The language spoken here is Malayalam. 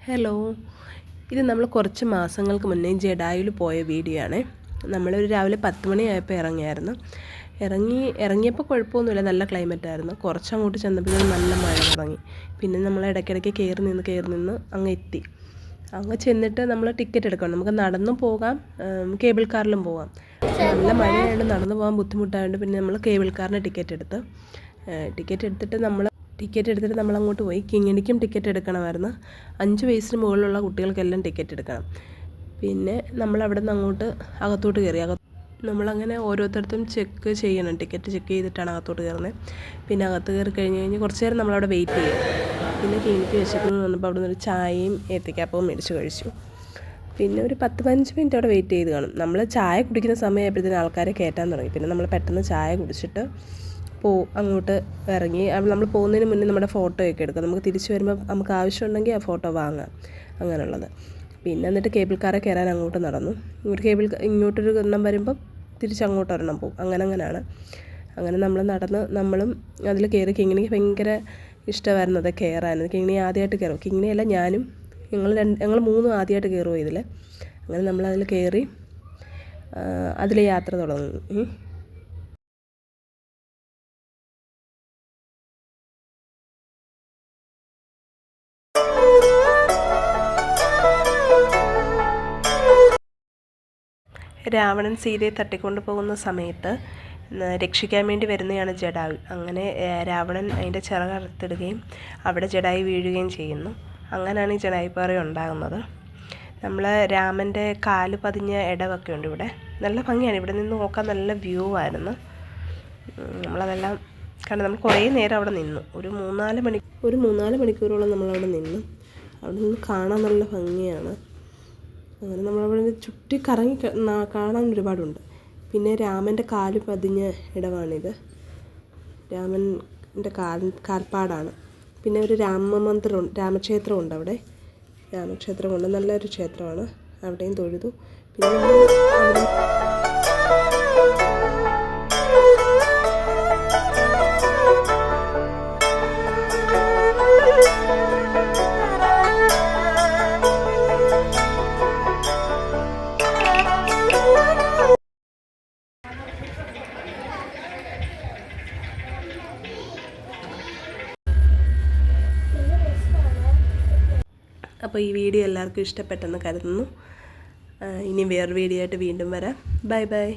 ഹലോ, ഇത് നമ്മൾ കുറച്ച് മാസങ്ങൾക്ക് മുന്നേ ജഡായുവിൽ പോയ വീഡിയോ ആണ്. നമ്മളൊരു രാവിലെ 10 മണിയായപ്പോൾ ഇറങ്ങിയപ്പോൾ കുഴപ്പമൊന്നുമില്ല, നല്ല ക്ലൈമറ്റ് ആയിരുന്നു. കുറച്ചങ്ങോട്ട് ചെന്നപ്പോഴത്തേക്കും നല്ല മഴ തുടങ്ങി. പിന്നെ നമ്മൾ ഇടയ്ക്കിടയ്ക്ക് കയറി നിന്ന് അങ്ങ് എത്തി. അങ്ങ് ചെന്നിട്ട് നമ്മൾ ടിക്കറ്റ് എടുക്കണം. നമുക്ക് നടന്നും പോകാം, കേബിൾ കാറിലും പോകാം. നല്ല മഴയായതുകൊണ്ട് നടന്നു പോകാൻ ബുദ്ധിമുട്ടായതുകൊണ്ട് പിന്നെ നമ്മൾ കേബിൾ കാറിന് ടിക്കറ്റ് എടുത്തിട്ട് നമ്മളങ്ങോട്ട് പോയി. കിങ്ങിണിക്കും ടിക്കറ്റ് എടുക്കണമായിരുന്നു. 5 വയസ്സിന് മുകളിലുള്ള കുട്ടികൾക്കെല്ലാം ടിക്കറ്റ് എടുക്കണം. പിന്നെ നമ്മളവിടെ നിന്ന് അങ്ങോട്ട് അകത്തോട്ട് കയറി. നമ്മളങ്ങനെ ഓരോരുത്തർക്കും ചെക്ക് ചെയ്യണം, ടിക്കറ്റ് ചെക്ക് ചെയ്തിട്ടാണ് അകത്തോട്ട് കയറുന്നത്. പിന്നെ അകത്ത് കയറി കഴിഞ്ഞ് കുറച്ച് നേരം നമ്മളവിടെ വെയിറ്റ് ചെയ്യും. പിന്നെ കിങ്ങിണിക്ക് വിശക്കുന്നു വന്നപ്പോൾ അവിടെ നിന്ന് ഒരു ചായയും ഏത്തക്കാപ്പവും മേടിച്ച് കഴിച്ചു. പിന്നെ ഒരു 10-15 മിനിറ്റ് അവിടെ വെയിറ്റ് ചെയ്ത് കാണും. നമ്മൾ ചായ കുടിക്കുന്ന സമയമായപ്പോഴത്തേനും ആൾക്കാരെ കയറ്റാൻ തുടങ്ങി. പിന്നെ നമ്മൾ പെട്ടെന്ന് ചായ കുടിച്ചിട്ട് അങ്ങോട്ട് ഇറങ്ങി. നമ്മൾ പോകുന്നതിന് മുന്നേ നമ്മുടെ ഫോട്ടോയൊക്കെ എടുക്കാം. നമുക്ക് തിരിച്ച് വരുമ്പോൾ നമുക്ക് ആവശ്യമുണ്ടെങ്കിൽ ആ ഫോട്ടോ വാങ്ങാം, അങ്ങനെയുള്ളത്. പിന്നെ എന്നിട്ട് കേബിൾ കാറെ കയറാൻ അങ്ങോട്ട് നടന്നു. ഇങ്ങോട്ടൊരു എണ്ണം വരുമ്പം തിരിച്ചങ്ങോട്ട് ഒരെണ്ണം പോകും. അങ്ങനെയാണ്. അങ്ങനെ നമ്മളും അതിൽ കയറി. കിങ്ങിണിക്ക് ഭയങ്കര ഇഷ്ടമായിരുന്നു അത് കയറാൻ. കിങ്ങിണി ആദ്യമായിട്ട് കയറും. കിങ്ങിണിയല്ല, ഞാനും ഞങ്ങൾ 3 ആദ്യമായിട്ട് കയറുമോ ഇതിൽ. അങ്ങനെ നമ്മളതിൽ കയറി അതിൽ യാത്ര തുടങ്ങി. രാവണൻ സീതയെ തട്ടിക്കൊണ്ട് പോകുന്ന സമയത്ത് രക്ഷിക്കാൻ വേണ്ടി വരുന്നതാണ് ജഡായു. അങ്ങനെ രാവണൻ അതിൻ്റെ ചിറകറുത്തിടുകയും അവിടെ ജഡായു വീഴുകയും ചെയ്യുന്നു. അങ്ങനെയാണ് ഈ ജഡായുപ്പാറ ഉണ്ടാകുന്നത്. നമ്മൾ രാമൻ്റെ കാല് പതിഞ്ഞ ഇടമൊക്കെ ഉണ്ട് ഇവിടെ. നല്ല ഭംഗിയാണ്. ഇവിടെ നിന്ന് നോക്കാൻ നല്ല വ്യൂ ആയിരുന്നു. നമ്മളതെല്ലാം കണ്ട് നമ്മൾ കുറേ നേരം അവിടെ നിന്നു. ഒരു 3-4 മണിക്കൂറോളം നമ്മളവിടെ നിന്നു. അവിടെ നിന്ന് കാണാൻ നല്ല ഭംഗിയാണ്. അങ്ങനെ നമ്മളവിടെ ചുറ്റി കറങ്ങി കാണാൻ ഒരുപാടുണ്ട്. പിന്നെ രാമൻ്റെ കാല് പതിഞ്ഞ ഇടമാണിത്. രാമൻ്റെ കാൽപ്പാടാണ്. പിന്നെ ഒരു രാമക്ഷേത്രമുണ്ട് അവിടെ. രാമക്ഷേത്രമുണ്ട്, നല്ലൊരു ക്ഷേത്രമാണ്. അവിടെയും തൊഴുതു. പിന്നെ അപ്പോൾ ഈ വീഡിയോ എല്ലാവർക്കും ഇഷ്ടപ്പെട്ടെന്ന് കരുതുന്നു. ഇനി വേറൊരു വീഡിയോ ആയിട്ട് വീണ്ടും വരാം. ബൈ.